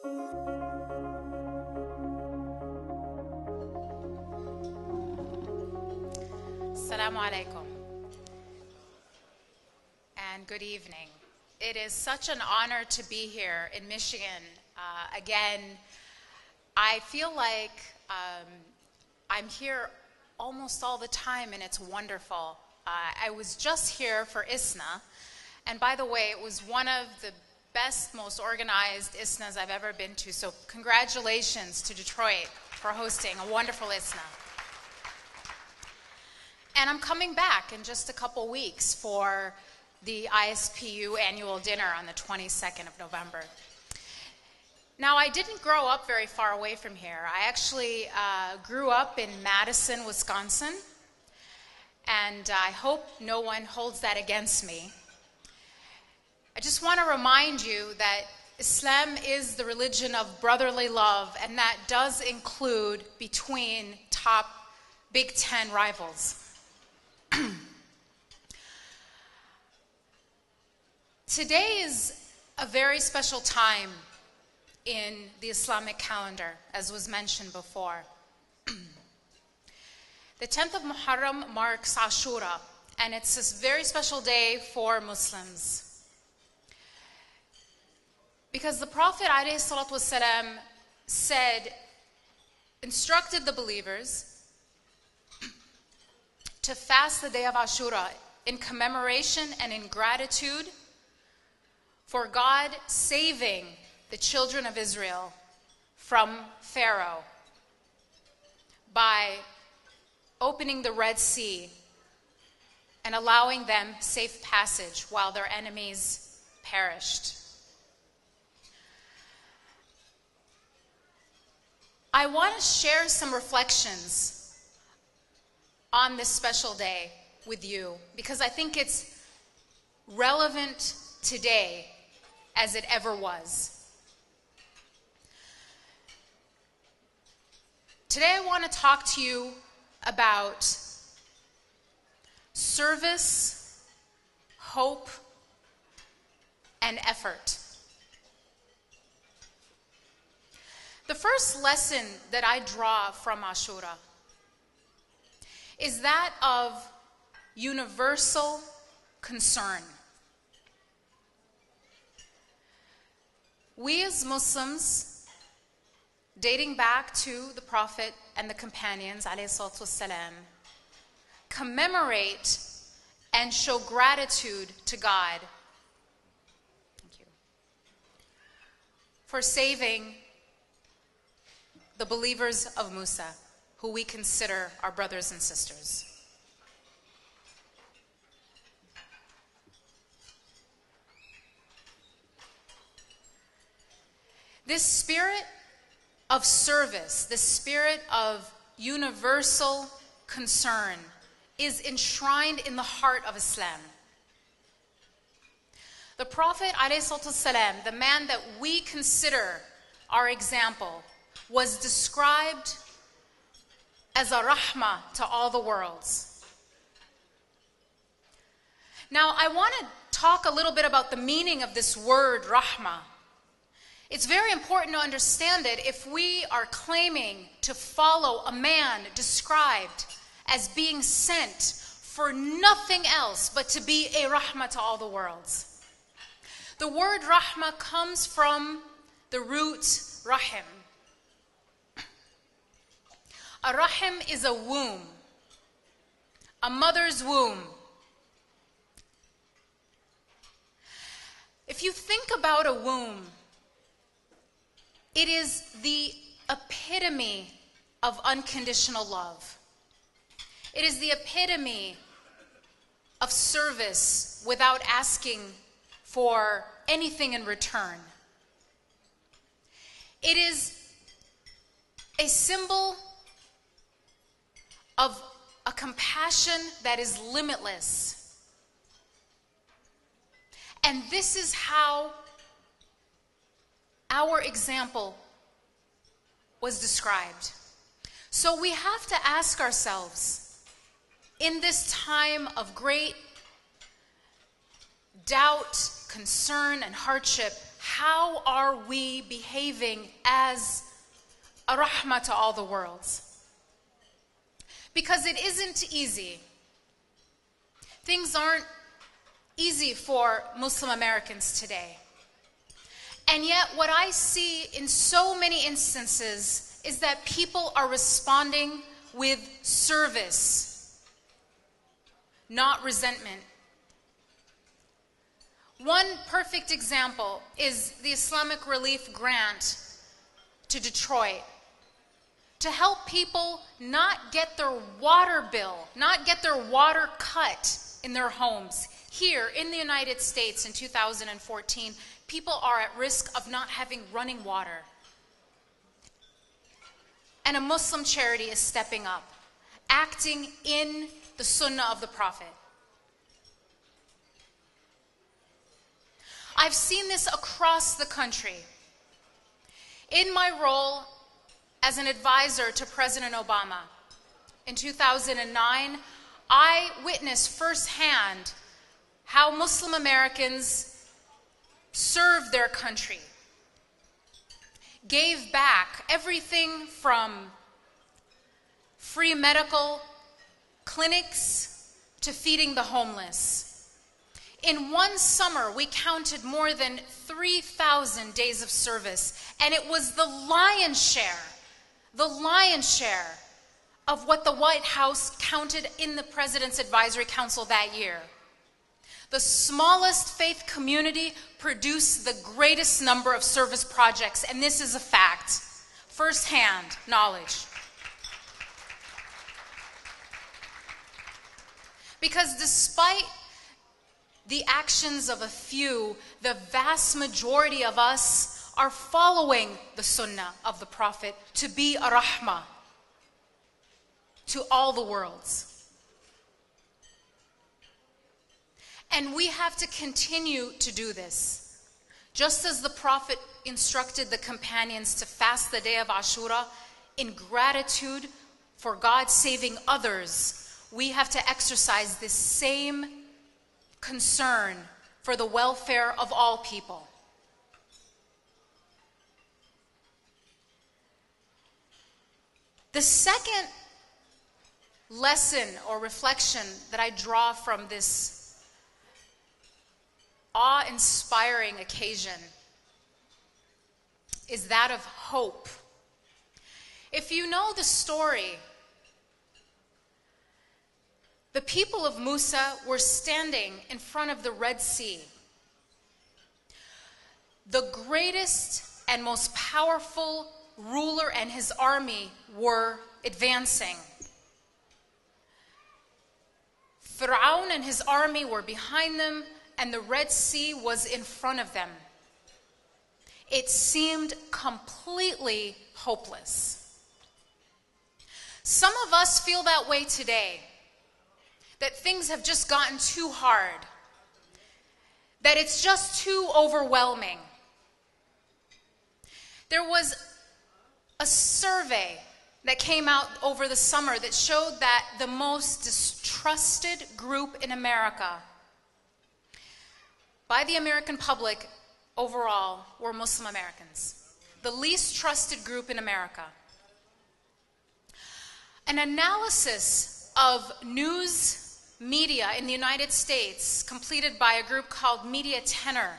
Assalamu alaikum and good evening. It is such an honor to be here in Michigan. Again, I feel like I'm here almost all the time and it's wonderful. I was just here for ISNA, and by the way, it was one of the best, most organized ISNAs I've ever been to, so congratulations to Detroit for hosting a wonderful ISNA. And I'm coming back in just a couple weeks for the ISPU annual dinner on the 22nd of November. Now, I didn't grow up very far away from here. I actually grew up in Madison, Wisconsin, and I hope no one holds that against me. I just want to remind you that Islam is the religion of brotherly love, and that does include between top Big Ten rivals. Today is a very special time in the Islamic calendar, as was mentioned before. The 10th of Muharram marks Ashura, and it's a very special day for Muslims. Because the Prophet ﷺ said, instructed the believers to fast the day of Ashura in commemoration and in gratitude for God saving the children of Israel from Pharaoh by opening the Red Sea and allowing them safe passage while their enemies perished. I want to share some reflections on this special day with you because I think it's relevant today as it ever was. Today I want to talk to you about service, hope, and effort. The first lesson that I draw from Ashura is that of universal concern. We as Muslims, dating back to the Prophet and the companions, ﷺ, commemorate and show gratitude to God. Thank you. For saving the believers of Musa, who we consider our brothers and sisters. This spirit of service, this spirit of universal concern is enshrined in the heart of Islam. The Prophet ﷺ, the man that we consider our example, was described as a rahmah to all the worlds. Now, I want to talk a little bit about the meaning of this word rahmah. It's very important to understand it if we are claiming to follow a man described as being sent for nothing else but to be a rahmah to all the worlds. The word rahmah comes from the root rahim. A rahim is a womb, a mother's womb. If you think about a womb, it is the epitome of unconditional love. It is the epitome of service without asking for anything in return. It is a symbol of a compassion that is limitless. And this is how our example was described. So we have to ask ourselves, in this time of great doubt, concern, and hardship, how are we behaving as a rahmah to all the worlds? Because it isn't easy. Things aren't easy for Muslim Americans today. And yet what I see in so many instances is that people are responding with service, not resentment. One perfect example is the Islamic Relief Grant to Detroit to help people not get their water bill, not get their water cut in their homes. Here in the United States in 2014, people are at risk of not having running water. And a Muslim charity is stepping up, acting in the sunnah of the Prophet. I've seen this across the country. In my role as an advisor to President Obama in 2009, I witnessed firsthand how Muslim Americans served their country, gave back everything from free medical clinics to feeding the homeless. In one summer, we counted more than 3,000 days of service, and it was the lion's share of what the White House counted in the President's Advisory Council that year. The smallest faith community produced the greatest number of service projects, and this is a fact, firsthand knowledge. Because despite the actions of a few, the vast majority of us are following the sunnah of the Prophet to be a rahmah to all the worlds. And we have to continue to do this. Just as the Prophet instructed the companions to fast the day of Ashura in gratitude for God saving others, we have to exercise this same concern for the welfare of all people. The second lesson or reflection that I draw from this awe-inspiring occasion is that of hope. If you know the story, the people of Musa were standing in front of the Red Sea. The greatest and most powerful ruler and his army were advancing. Pharaoh and his army were behind them, and the Red Sea was in front of them. It seemed completely hopeless. Some of us feel that way today, that things have just gotten too hard, that it's just too overwhelming. There was a survey that came out over the summer that showed that the most distrusted group in America by the American public overall were Muslim Americans. The least trusted group in America. An analysis of news media in the United States completed by a group called Media Tenor,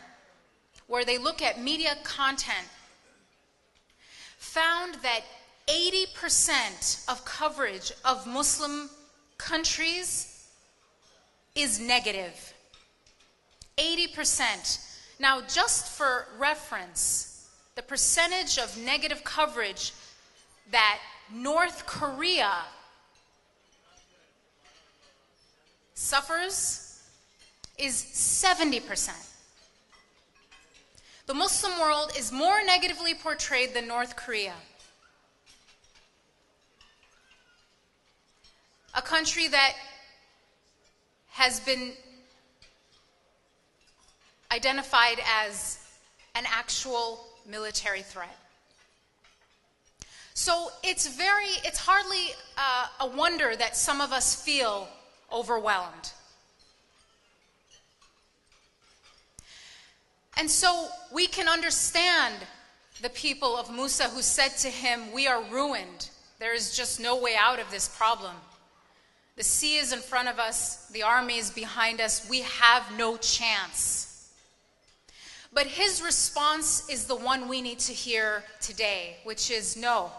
where they look at media content, found that 80% of coverage of Muslim countries is negative. 80%. Now, just for reference, the percentage of negative coverage that North Korea suffers is 70%. The Muslim world is more negatively portrayed than North Korea, a country that has been identified as an actual military threat. So it's hardly a wonder that some of us feel overwhelmed. And so we can understand the people of Musa who said to him, "We are ruined. There is just no way out of this problem. The sea is in front of us, the army is behind us, we have no chance." But his response is the one we need to hear today, which is, "No,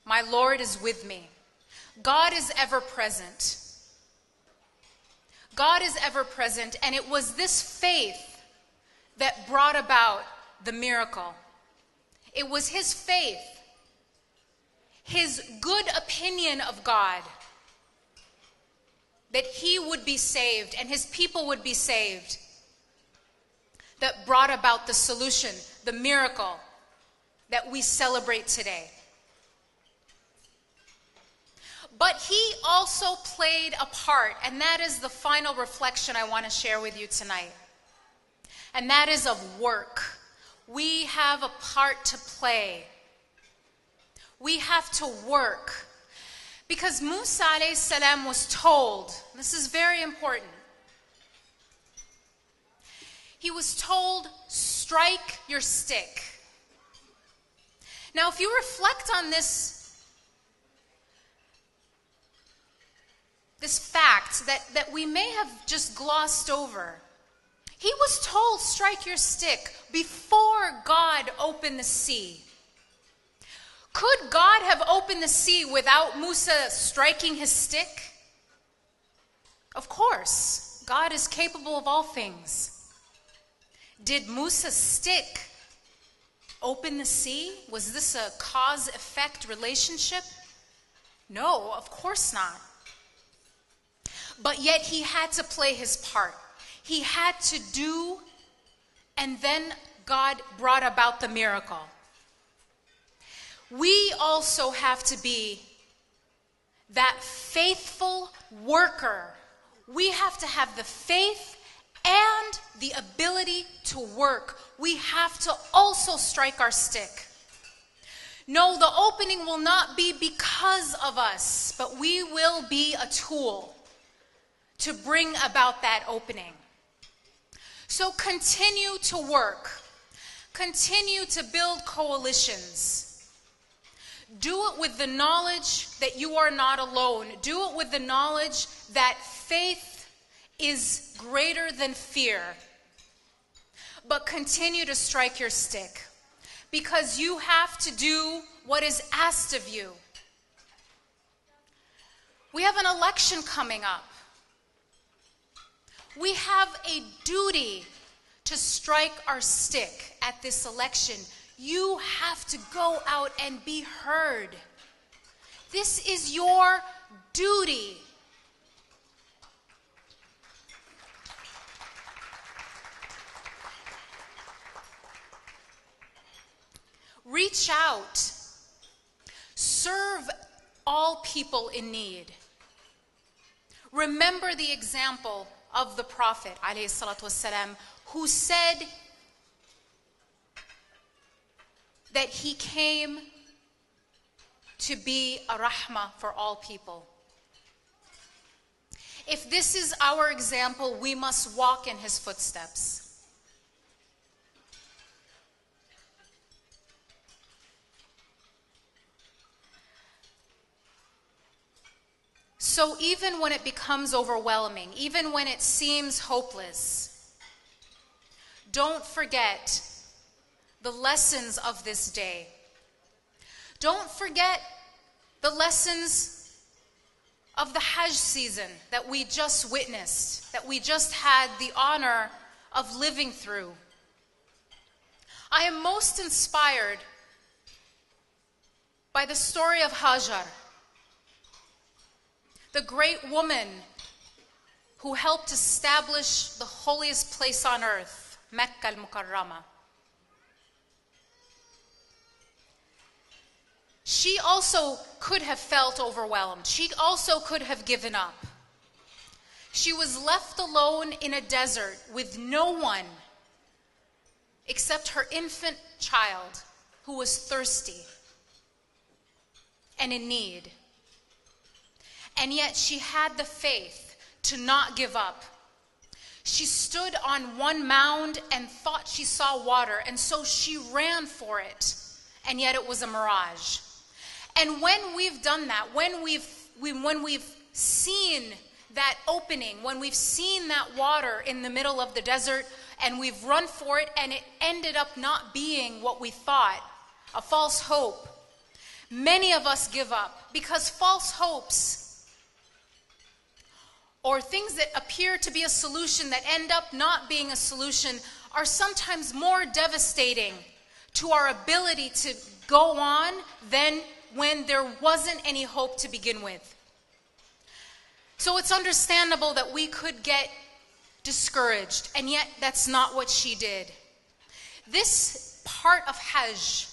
my Lord is with me." God is ever present. God is ever present, and it was this faith that brought about the miracle. It was his faith, his good opinion of God, that he would be saved and his people would be saved, that brought about the solution, the miracle that we celebrate today. But he also played a part, and that is the final reflection I want to share with you tonight. And that is of work. We have a part to play. We have to work. Because Musa alayhi salam was told, this is very important. He was told, "Strike your stick." Now, if you reflect on this fact that we may have just glossed over, he was told, "Strike your stick," before God opened the sea. Could God have opened the sea without Musa striking his stick? Of course, God is capable of all things. Did Musa's stick open the sea? Was this a cause-effect relationship? No, of course not. But yet he had to play his part. He had to do, and then God brought about the miracle. We also have to be that faithful worker. We have to have the faith and the ability to work. We have to also strike our stick. No, the opening will not be because of us, but we will be a tool to bring about that opening. So continue to work. Continue to build coalitions. Do it with the knowledge that you are not alone. Do it with the knowledge that faith is greater than fear. But continue to strike your stick, because you have to do what is asked of you. We have an election coming up. We have a duty to strike our stick at this election. You have to go out and be heard. This is your duty. Reach out. Serve all people in need. Remember the example of the Prophet ﷺ, who said that he came to be a rahmah for all people. If this is our example, we must walk in his footsteps. So even when it becomes overwhelming, even when it seems hopeless, don't forget the lessons of this day. Don't forget the lessons of the Hajj season that we just witnessed, that we just had the honor of living through. I am most inspired by the story of Hajar, the great woman who helped establish the holiest place on earth, Mecca al-Mukarramah. She also could have felt overwhelmed. She also could have given up. She was left alone in a desert with no one except her infant child who was thirsty and in need. And yet she had the faith to not give up. She stood on one mound and thought she saw water, and so she ran for it, and yet it was a mirage. And when we've done that, when we've seen that opening, when we've seen that water in the middle of the desert, and we've run for it, and it ended up not being what we thought, a false hope, many of us give up, because false hopes, or things that appear to be a solution that end up not being a solution, are sometimes more devastating to our ability to go on than when there wasn't any hope to begin with. So it's understandable that we could get discouraged, and yet that's not what she did. This part of Hajj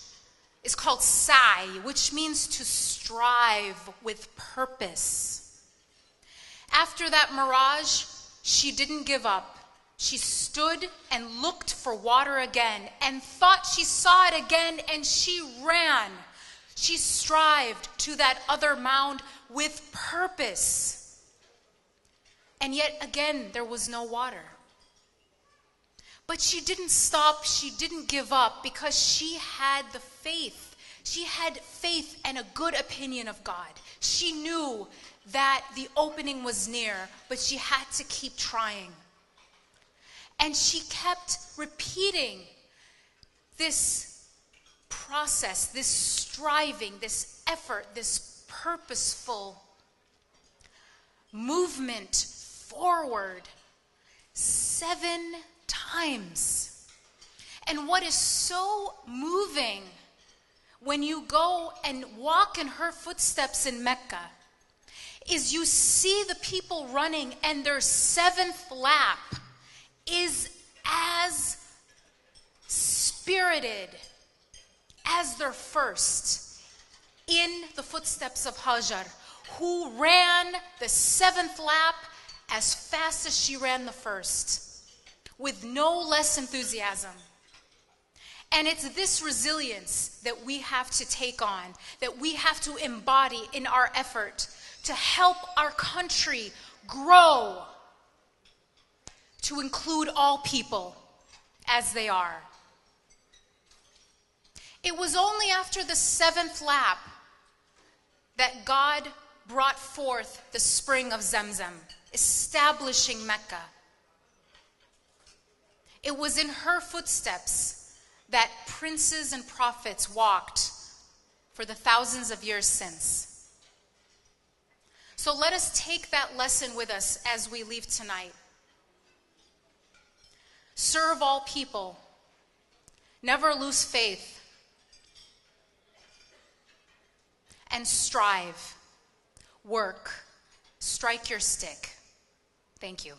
is called Sa'i, which means to strive with purpose. After that mirage, she didn't give up. She stood and looked for water again and thought she saw it again, and she ran. She strived to that other mound with purpose. And yet again, there was no water. But she didn't stop. She didn't give up, because she had the faith. She had faith and a good opinion of God. She knew that the opening was near, but she had to keep trying. And she kept repeating this process, this striving, this effort, this purposeful movement forward 7 times. And what is so moving when you go and walk in her footsteps in Mecca is you see the people running, and their 7th lap is as spirited as their first, in the footsteps of Hajar, who ran the 7th lap as fast as she ran the first, with no less enthusiasm. And it's this resilience that we have to take on, that we have to embody in our effort to help our country grow, to include all people as they are. It was only after the 7th lap that God brought forth the spring of Zamzam, establishing Mecca. It was in her footsteps that princes and prophets walked for the thousands of years since. So let us take that lesson with us as we leave tonight. Serve all people. Never lose faith. And strive. Work. Strike your stick. Thank you.